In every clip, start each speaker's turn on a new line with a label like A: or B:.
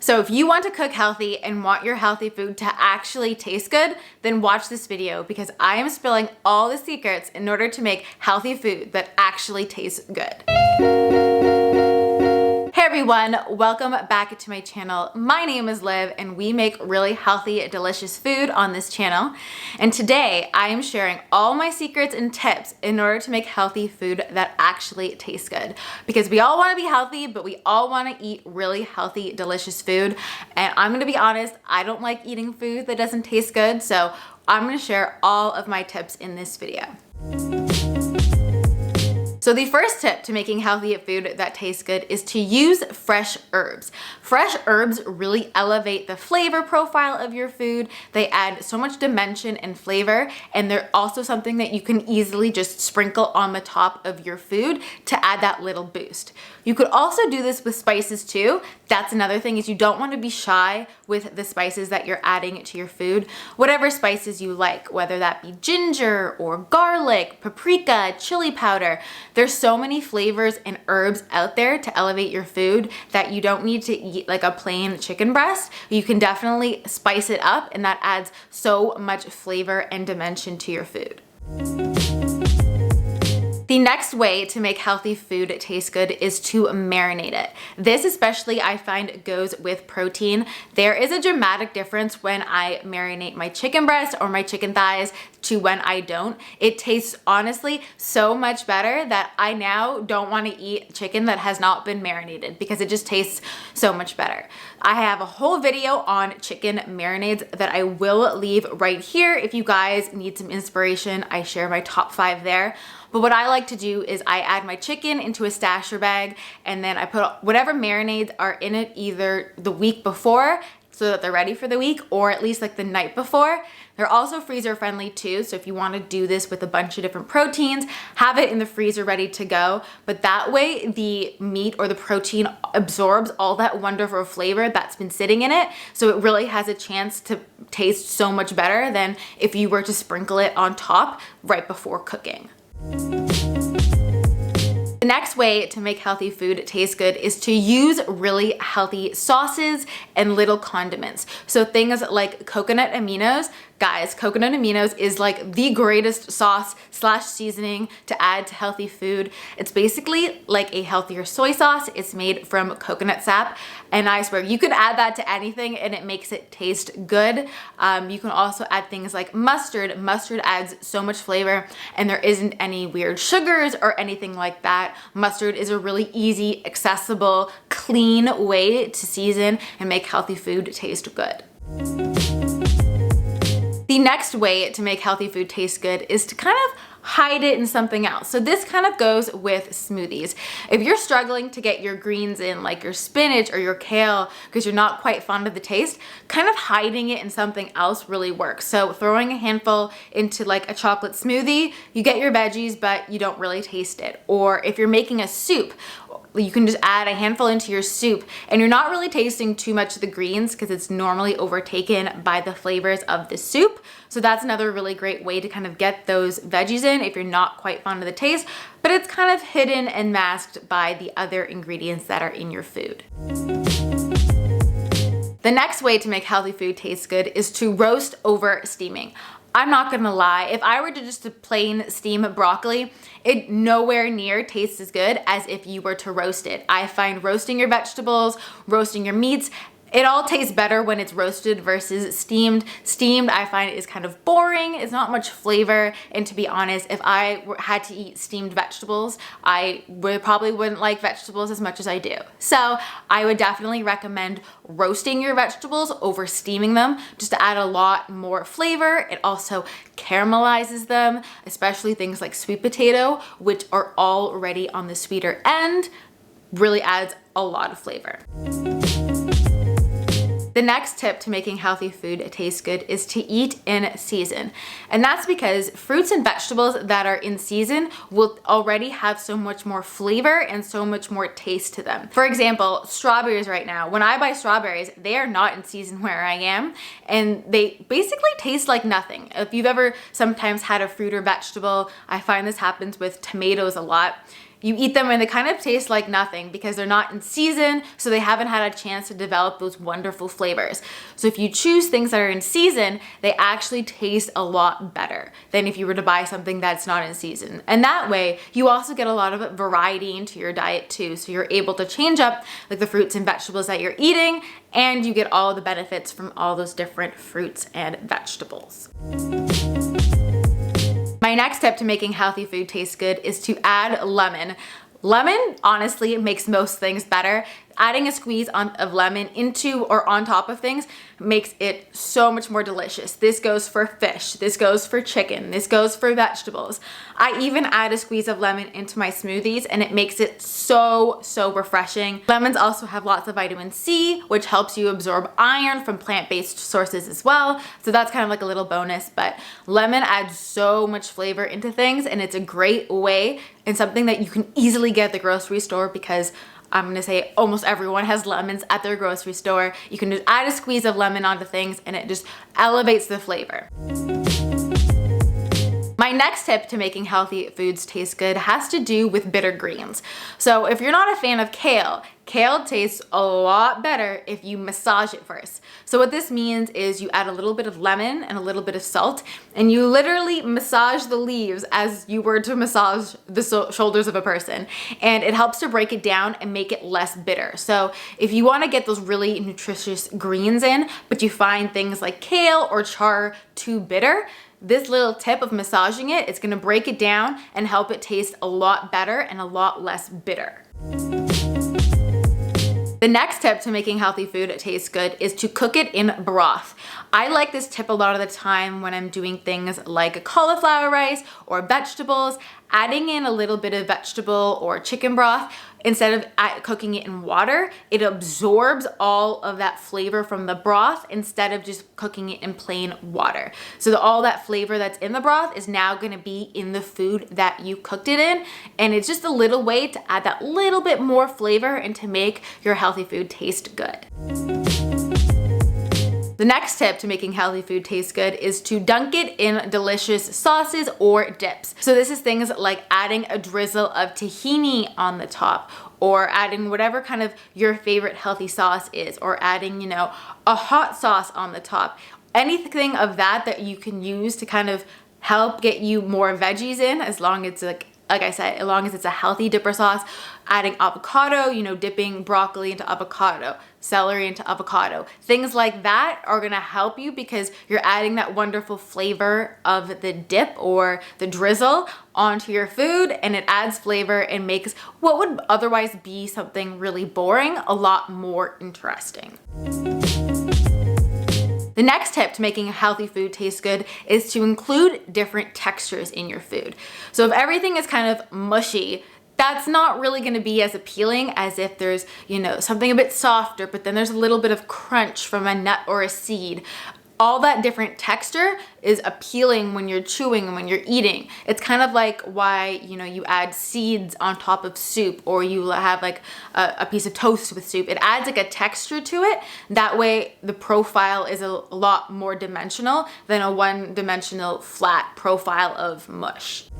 A: So if you want to cook healthy and want your healthy food to actually taste good, then watch this video because I am spilling all the secrets in order to make healthy food that actually tastes good. Hey everyone, welcome back to my channel. My name is Liv and we make really healthy, delicious food on this channel. And today I am sharing all my secrets and tips in order to make healthy food that actually tastes good. Because we all want to be healthy, but we all want to eat really healthy, delicious food. And I'm going to be honest, I don't like eating food that doesn't taste good. So I'm going to share all of my tips in this video. So the first tip to making healthy food that tastes good is to use fresh herbs. Fresh herbs really elevate the flavor profile of your food. They add so much dimension and flavor, and they're also something that you can easily just sprinkle on the top of your food to add that little boost. You could also do this with spices too. That's another thing, is you don't want to be shy with the spices that you're adding to your food. Whatever spices you like, whether that be ginger or garlic, paprika, chili powder. There's so many flavors and herbs out there to elevate your food that you don't need to eat like a plain chicken breast. You can definitely spice it up, and that adds so much flavor and dimension to your food. The next way to make healthy food taste good is to marinate it. This especially I find goes with protein. There is a dramatic difference when I marinate my chicken breast or my chicken thighs to when I don't. It tastes honestly so much better that I now don't want to eat chicken that has not been marinated because it just tastes so much better. I have a whole video on chicken marinades that I will leave right here. If you guys need some inspiration, I share my top 5 there. But what I like to do is I add my chicken into a stasher bag, and then I put whatever marinades are in it either the week before so that they're ready for the week, or at least like the night before. They're also freezer friendly too, so if you want to do this with a bunch of different proteins, have it in the freezer ready to go. But that way the meat or the protein absorbs all that wonderful flavor that's been sitting in it, so it really has a chance to taste so much better than if you were to sprinkle it on top right before cooking. The next way to make healthy food taste good is to use really healthy sauces and little condiments. So things like coconut aminos. Guys, coconut aminos is like the greatest sauce slash seasoning to add to healthy food. It's basically like a healthier soy sauce. It's made from coconut sap, and I swear you could add that to anything and it makes it taste good. You can also add things like mustard. Mustard adds so much flavor, and there isn't any weird sugars or anything like that. Mustard is a really easy, accessible, clean way to season and make healthy food taste good. The next way to make healthy food taste good is to kind of hide it in something else. So this kind of goes with smoothies. If you're struggling to get your greens in, like your spinach or your kale, because you're not quite fond of the taste, kind of hiding it in something else really works. So throwing a handful into like a chocolate smoothie, you get your veggies, but you don't really taste it. Or if you're making a soup, you can just add a handful into your soup and you're not really tasting too much of the greens because it's normally overtaken by the flavors of the soup. So that's another really great way to kind of get those veggies in if you're not quite fond of the taste, but it's kind of hidden and masked by the other ingredients that are in your food. The next way to make healthy food taste good is to roast over steaming. I'm not gonna lie, if I were to just plain steam broccoli, it nowhere near tastes as good as if you were to roast it. I find roasting your vegetables, roasting your meats, it all tastes better when it's roasted versus steamed. Steamed, I find, is kind of boring. It's not much flavor. And to be honest, if I had to eat steamed vegetables, I probably wouldn't like vegetables as much as I do. So I would definitely recommend roasting your vegetables over steaming them just to add a lot more flavor. It also caramelizes them, especially things like sweet potato, which are already on the sweeter end, really adds a lot of flavor. The next tip to making healthy food taste good is to eat in season. And that's because fruits and vegetables that are in season will already have so much more flavor and so much more taste to them. For example, strawberries right now. When I buy strawberries, they are not in season where I am, and they basically taste like nothing. If you've ever sometimes had a fruit or vegetable, I find this happens with tomatoes a lot. you eat them and they kind of taste like nothing because they're not in season, so they haven't had a chance to develop those wonderful flavors. So if you choose things that are in season, they actually taste a lot better than if you were to buy something that's not in season. And that way, you also get a lot of variety into your diet too. So you're able to change up like the fruits and vegetables that you're eating, and you get all the benefits from all those different fruits and vegetables. My next tip to making healthy food taste good is to add lemon. Lemon, honestly, makes most things better. Adding a squeeze of lemon into or on top of things makes it so much more delicious. This goes for fish, this goes for chicken, this goes for vegetables. I even add a squeeze of lemon into my smoothies and it makes it so refreshing. Lemons also have lots of vitamin C, which helps you absorb iron from plant-based sources as well. So that's kind of like a little bonus, but lemon adds so much flavor into things, and it's a great way and something that you can easily get at the grocery store because I'm gonna say almost everyone has lemons at their grocery store. You can just add a squeeze of lemon onto things and it just elevates the flavor. My next tip to making healthy foods taste good has to do with bitter greens. So if you're not a fan of kale, kale tastes a lot better if you massage it first. So what this means is you add a little bit of lemon and a little bit of salt, and you literally massage the leaves as you were to massage the shoulders of a person. And it helps to break it down and make it less bitter. So if you want to get those really nutritious greens in, but you find things like kale or char too bitter, this little tip of massaging it, it's gonna break it down and help it taste a lot better and a lot less bitter. The next tip to making healthy food taste good is to cook it in broth. I like this tip a lot of the time when I'm doing things like cauliflower rice or vegetables, adding in a little bit of vegetable or chicken broth. Instead of cooking it in water, it absorbs all of that flavor from the broth instead of just cooking it in plain water. So all that flavor that's in the broth is now gonna be in the food that you cooked it in. And it's just a little way to add that little bit more flavor and to make your healthy food taste good. The next tip to making healthy food taste good is to dunk it in delicious sauces or dips. So this is things like adding a drizzle of tahini on the top, or adding whatever kind of your favorite healthy sauce is, or adding, a hot sauce on the top. Anything of that you can use to kind of help get you more veggies in, as long as like I said, as long as it's a healthy dipper sauce. Adding avocado, dipping broccoli into avocado, celery into avocado. Things like that are gonna help you because you're adding that wonderful flavor of the dip or the drizzle onto your food, and it adds flavor and makes what would otherwise be something really boring a lot more interesting. The next tip to making a healthy food taste good is to include different textures in your food. So if everything is kind of mushy, that's not really going to be as appealing as if there's, something a bit softer, but then there's a little bit of crunch from a nut or a seed. All that different texture is appealing when you're chewing and when you're eating. It's kind of like why, you add seeds on top of soup, or you have like a piece of toast with soup. It adds like a texture to it. That way the profile is a lot more dimensional than a one-dimensional flat profile of mush.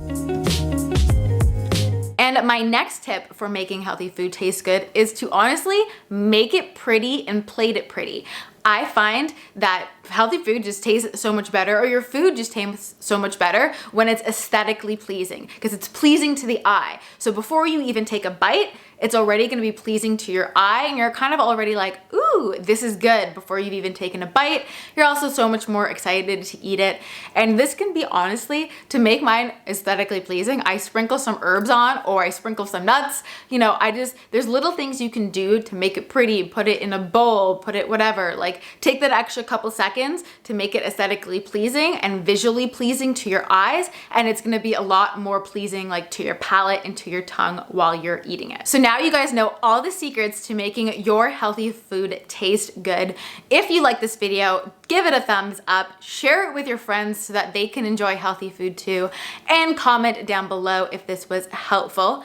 A: And my next tip for making healthy food taste good is to honestly make it pretty and plate it pretty. I find that healthy food just tastes so much better, or your food just tastes so much better when it's aesthetically pleasing, because it's pleasing to the eye. So before you even take a bite, it's already gonna be pleasing to your eye, and you're kind of already like, ooh, this is good, before you've even taken a bite. You're also so much more excited to eat it. And this can be, honestly, to make mine aesthetically pleasing, I sprinkle some herbs on, or I sprinkle some nuts. There's little things you can do to make it pretty, put it in a bowl, put it whatever, like take that extra couple seconds to make it aesthetically pleasing and visually pleasing to your eyes, and it's gonna be a lot more pleasing like to your palate and to your tongue while you're eating it. So now you guys know all the secrets to making your healthy food taste good. If you like this video, give it a thumbs up, share it with your friends so that they can enjoy healthy food too, and comment down below if this was helpful.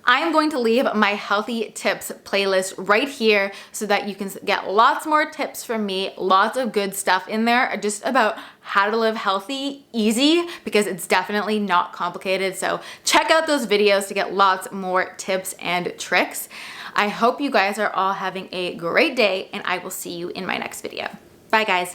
A: I am going to leave my healthy tips playlist right here so that you can get lots more tips from me, lots of good stuff in there just about how to live healthy, easy, because it's definitely not complicated. So check out those videos to get lots more tips and tricks. I hope you guys are all having a great day, and I will see you in my next video. Bye guys.